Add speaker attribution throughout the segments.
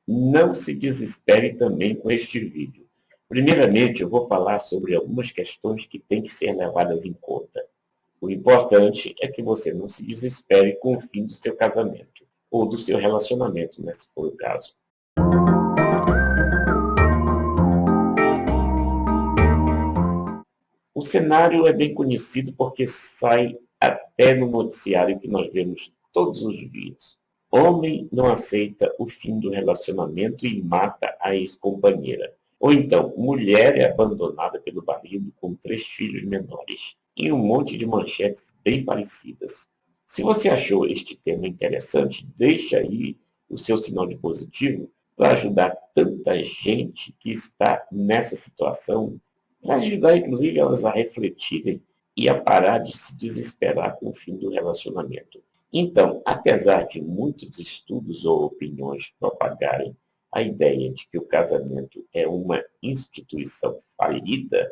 Speaker 1: Não se desespere também com este vídeo. Primeiramente, eu vou falar sobre algumas questões que têm que ser levadas em conta. O importante é que você não se desespere com o fim do seu casamento, ou do seu relacionamento, né, se for o caso. O cenário é bem conhecido porque sai até no noticiário que nós vemos todos os dias. Homem não aceita o fim do relacionamento e mata a ex-companheira. Ou então, mulher é abandonada pelo marido com 3 filhos menores. E um monte de manchetes bem parecidas. Se você achou este tema interessante, deixa aí o seu sinal de positivo para ajudar tanta gente que está nessa situação, para ajudar, inclusive, elas a refletirem e a parar de se desesperar com o fim do relacionamento. Então, apesar de muitos estudos ou opiniões propagarem a ideia de que o casamento é uma instituição falida,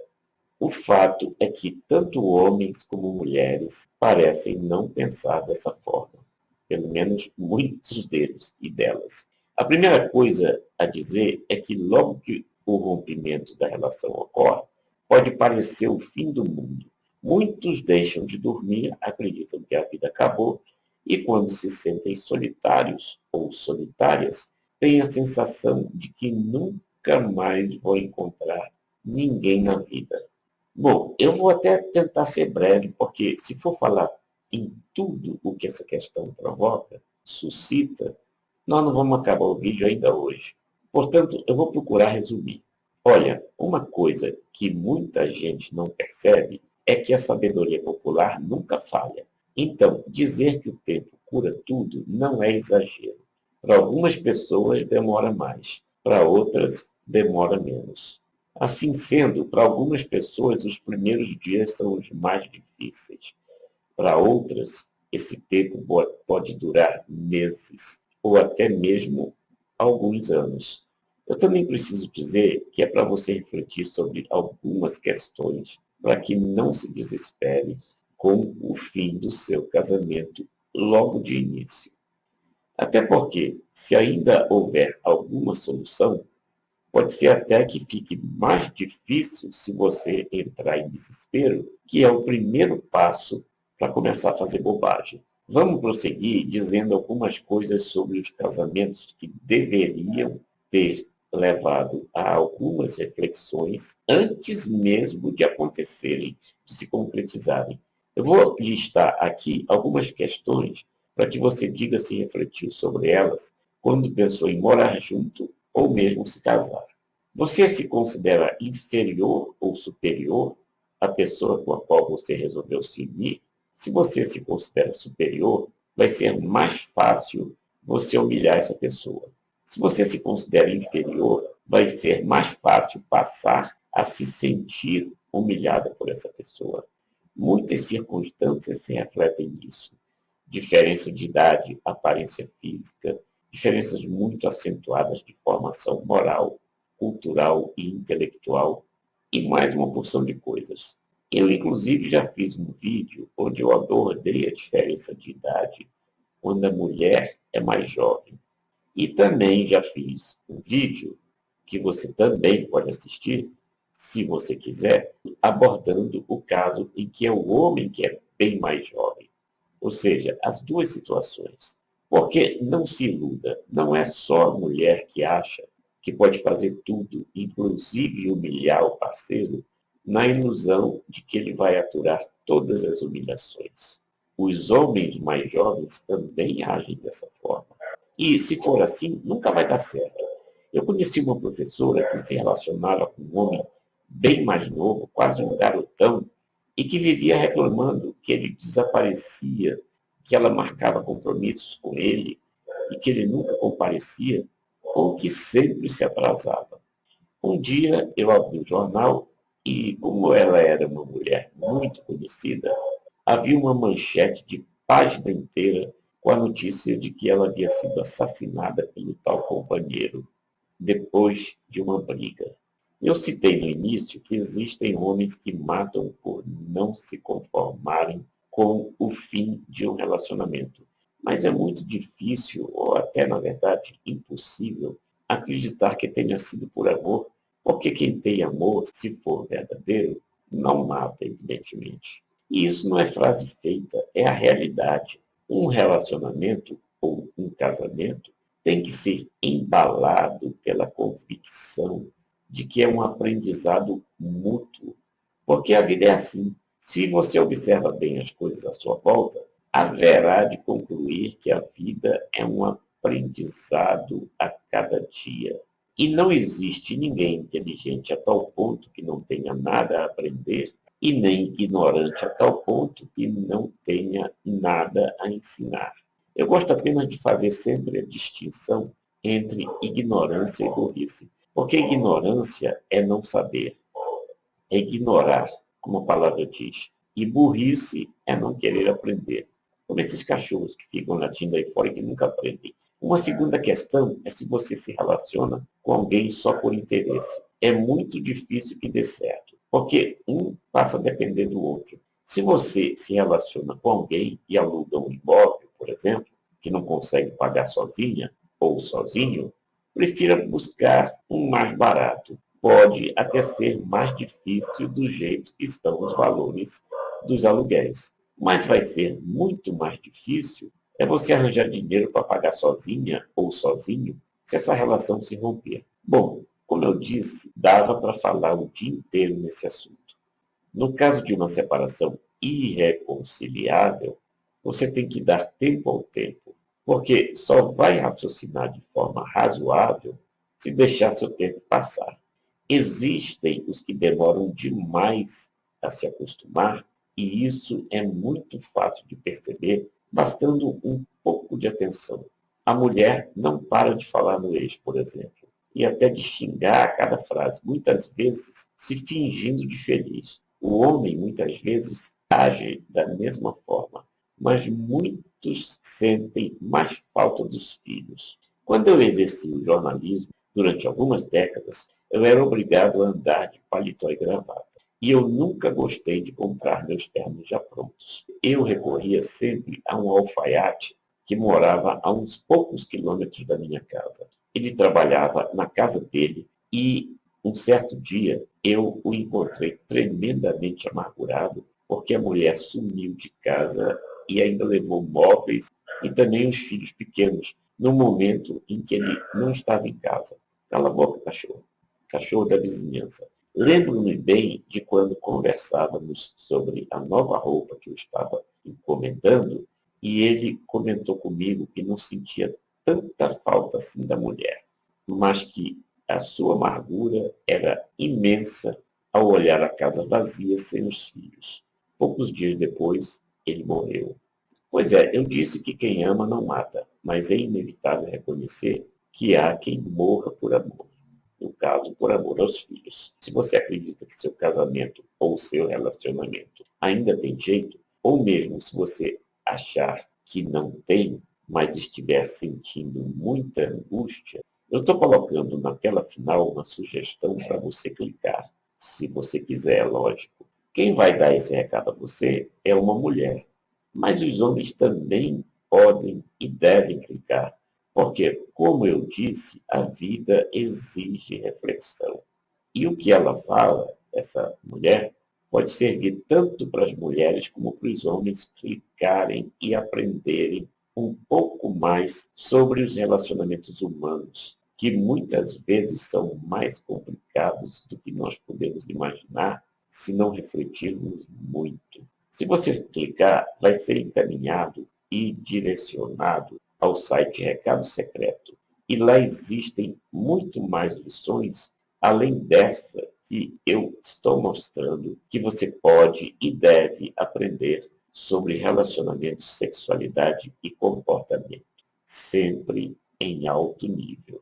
Speaker 1: o fato é que tanto homens como mulheres parecem não pensar dessa forma. Pelo menos muitos deles e delas. A primeira coisa a dizer é que logo que o rompimento da relação ocorre, pode parecer o fim do mundo. Muitos deixam de dormir, acreditam que a vida acabou, e quando se sentem solitários ou solitárias, têm a sensação de que nunca mais vão encontrar ninguém na vida. Bom, eu vou até tentar ser breve, porque se for falar em tudo o que essa questão provoca, suscita, nós não vamos acabar o vídeo ainda hoje. Portanto, eu vou procurar resumir. Olha, uma coisa que muita gente não percebe é que a sabedoria popular nunca falha. Então, dizer que o tempo cura tudo não é exagero. Para algumas pessoas demora mais, para outras demora menos. Assim sendo, para algumas pessoas os primeiros dias são os mais difíceis. Para outras, esse tempo pode durar meses ou até mesmo alguns anos. Eu também preciso dizer que é para você refletir sobre algumas questões para que não se desespere com o fim do seu casamento logo de início. Até porque, se ainda houver alguma solução, pode ser até que fique mais difícil se você entrar em desespero, que é o primeiro passo para começar a fazer bobagem. Vamos prosseguir dizendo algumas coisas sobre os casamentos que deveriam ter levado a algumas reflexões antes mesmo de acontecerem, de se concretizarem. Eu vou listar aqui algumas questões para que você diga se refletiu sobre elas quando pensou em morar junto ou mesmo se casar. Você se considera inferior ou superior à pessoa com a qual você resolveu se unir? Se você se considera superior, vai ser mais fácil você humilhar essa pessoa. Se você se considera inferior, vai ser mais fácil passar a se sentir humilhada por essa pessoa. Muitas circunstâncias se refletem nisso. Diferença de idade, aparência física, diferenças muito acentuadas de formação moral, cultural e intelectual, e mais uma porção de coisas. Eu, inclusive, já fiz um vídeo onde eu abordei a diferença de idade quando a mulher é mais jovem. E também já fiz um vídeo que você também pode assistir, se você quiser, abordando o caso em que é o homem que é bem mais jovem. Ou seja, as duas situações. Porque não se iluda, não é só a mulher que acha que pode fazer tudo, inclusive humilhar o parceiro, na ilusão de que ele vai aturar todas as humilhações. Os homens mais jovens também agem dessa forma. E, se for assim, nunca vai dar certo. Eu conheci uma professora que se relacionava com um homem bem mais novo, quase um garotão, e que vivia reclamando que ele desaparecia, que ela marcava compromissos com ele e que ele nunca comparecia, ou que sempre se atrasava. Um dia eu abri o jornal e, como ela era uma mulher muito conhecida, havia uma manchete de página inteira com a notícia de que ela havia sido assassinada pelo tal companheiro, depois de uma briga. Eu citei no início que existem homens que matam por não se conformarem com o fim de um relacionamento. Mas é muito difícil, ou até, na verdade, impossível, acreditar que tenha sido por amor, porque quem tem amor, se for verdadeiro, não mata, evidentemente. E isso não é frase feita, é a realidade. Um relacionamento ou um casamento tem que ser embalado pela convicção de que é um aprendizado mútuo. Porque a vida é assim. Se você observa bem as coisas à sua volta, haverá de concluir que a vida é um aprendizado a cada dia. E não existe ninguém inteligente a tal ponto que não tenha nada a aprender e nem ignorante a tal ponto que não tenha nada a ensinar. Eu gosto apenas de fazer sempre a distinção entre ignorância e burrice, porque ignorância é não saber, é ignorar, como a palavra diz, e burrice é não querer aprender, como esses cachorros que ficam latindo aí fora e que nunca aprendem. Uma segunda questão é se você se relaciona com alguém só por interesse. É muito difícil que dê certo, porque um passa a depender do outro. Se você se relaciona com alguém e aluga um imóvel, por exemplo, que não consegue pagar sozinha ou sozinho, prefira buscar um mais barato. Pode até ser mais difícil do jeito que estão os valores dos aluguéis, mas vai ser muito mais difícil é você arranjar dinheiro para pagar sozinha ou sozinho se essa relação se romper. Bom, como eu disse, dava para falar o dia inteiro nesse assunto. No caso de uma separação irreconciliável, você tem que dar tempo ao tempo, porque só vai raciocinar de forma razoável se deixar seu tempo passar. Existem os que demoram demais a se acostumar, e isso é muito fácil de perceber, bastando um pouco de atenção. A mulher não para de falar no ex, por exemplo, e até de xingar a cada frase, muitas vezes se fingindo de feliz. O homem, muitas vezes, age da mesma forma, mas muitos sentem mais falta dos filhos. Quando eu exerci o jornalismo, durante algumas décadas, eu era obrigado a andar de paletó e gravata. E eu nunca gostei de comprar meus ternos já prontos. Eu recorria sempre a um alfaiate que morava a uns poucos quilômetros da minha casa. Ele trabalhava na casa dele e, um certo dia, eu o encontrei tremendamente amargurado porque a mulher sumiu de casa e ainda levou móveis e também os filhos pequenos, no momento em que ele não estava em casa. Cala a boca, cachorro. Cachorro da vizinhança. Lembro-me bem de quando conversávamos sobre a nova roupa que eu estava encomendando e ele comentou comigo que não sentia tanta falta assim da mulher, mas que a sua amargura era imensa ao olhar a casa vazia sem os filhos. Poucos dias depois, ele morreu. Pois é, eu disse que quem ama não mata, mas é inevitável reconhecer que há quem morra por amor. No caso, por amor aos filhos. Se você acredita que seu casamento ou seu relacionamento ainda tem jeito, ou mesmo se você achar que não tem, mas estiver sentindo muita angústia, eu estou colocando na tela final uma sugestão para você clicar, se você quiser, lógico. Quem vai dar esse recado a você é uma mulher, mas os homens também podem e devem clicar, porque, como eu disse, a vida exige reflexão. E o que ela fala, essa mulher, pode servir tanto para as mulheres como para os homens clicarem e aprenderem um pouco mais sobre os relacionamentos humanos, que muitas vezes são mais complicados do que nós podemos imaginar se não refletirmos muito. Se você clicar, vai ser encaminhado e direcionado ao site Recado Secreto. E lá existem muito mais lições, além dessa que eu estou mostrando, que você pode e deve aprender sobre relacionamento, sexualidade e comportamento, sempre em alto nível.